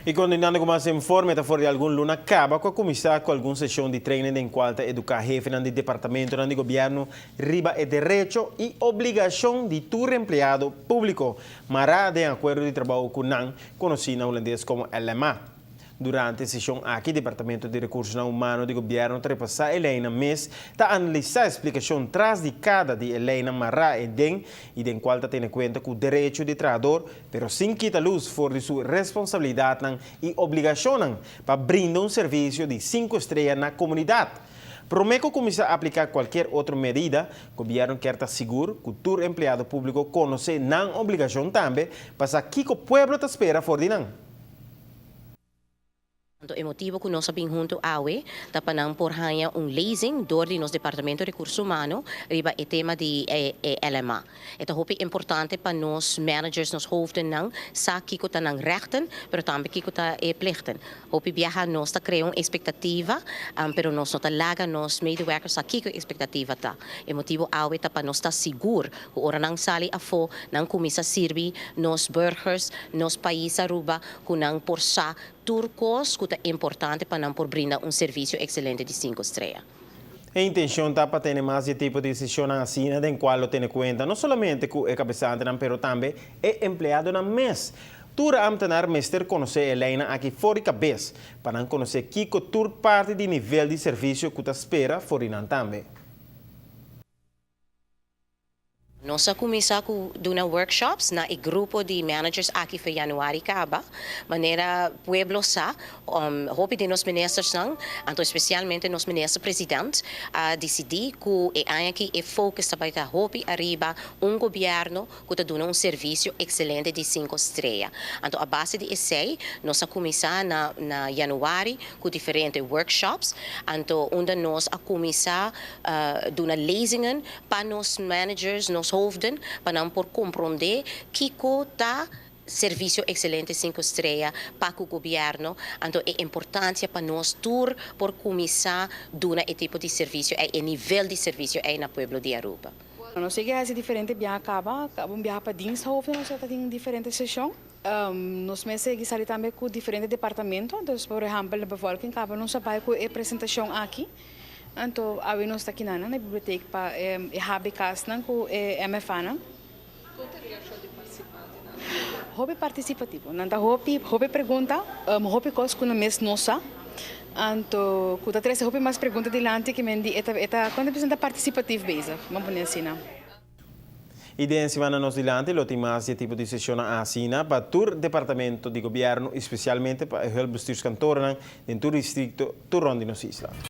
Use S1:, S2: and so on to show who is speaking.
S1: E continuando com mais informe, está fora de algum luna acaba com a começar com alguma sessão de treino em qual educar jefe do departamento do governo riba e direito e obrigação de todo empregado público, mas de acordo de trabalho com NAN, conhecido na holandês como LMA. Durante a sessão aqui, o Departamento de Recursos Humanos do Governo trepassar Helena Mes está analisar a explicação tras de cada de Helena Mará e den qual está tendo em conta com o direito de trabalhador, pero sem quitar luz fora de sua responsabilidade e obrigação para brindar serviço de 5 estrelas na comunidade. Prometo começar a aplicar qualquer outra medida, o governo quer estar seguro que todo empregado público conhece não obrigação também, para que o povo está espera fora de não.
S2: O motivo que nós sabemos junto ao tapanang por hanya leasing door de nos departamento de recursos humanos riba o tema de LMA. Ito hopi importante para nos managers nos hoofden nang sa kiko ta nang rechten, pero também kiko ta plichten. Hopi biyaha nos ta cream expectativa, pero nos talaga nos medewerkers sa kiko expectativa ta. O motivo awe ta pa nos ta seguro que ora nang sali afo nang kumisa sirvi nos burgers nos país aruba kunang por sa turcos que é importante para não brindar serviço excelente de 5 estrelas.
S1: A intenção está para ter mais de tipo de decisão assim, em qual tem conta não somente com o cabeçante, mas também é empregado na mês. Tura ambtenaar meester conhecer Helena aqui fora de cabeça, para não conhecer que toda parte do nível de serviço que está espera fora também.
S2: Nós começamos com workshops na grupo de managers aqui em januário acaba, maneira pueblo sa, hope de nos ministros não, então especialmente nos ministros presidentes, decidir que aqui é focus também da hope arriba governo que está dando serviço excelente de 5 estrelas. Então a base de essay nós começar na januário com diferentes workshops, então onde nós começar dando lezingen para nos managers nos hoofden, para não por compreender que está serviço excelente 5 estrelas para o governo. Então é importante para nós tour por começar a dar esse tipo de serviço, o nível de serviço aí na pueblo de Aruba.
S3: Nós chegamos a diferente viagem acaba viagem para diensthoofden, nós temos diferente sessão. Nós meses sair também com diferentes departamentos. Então, por exemplo, a bevolking acaba não sabe com a apresentação aqui. Então, a nós está aqui na biblioteca para have cas com MFA. Hobby participativo. Nanta hobby pergunta, hobby cos com o mês nossa. Então, quando três hobby mais pergunta delante que mendi eta quando precisa participativo bezig, vamos poner assim, não?
S1: E de semana nos dilante, lo mais de tipo de sessão assim, para todo departamento de governo, especialmente para o bestuurskantoren in todo distrito, todo rond in ons isla.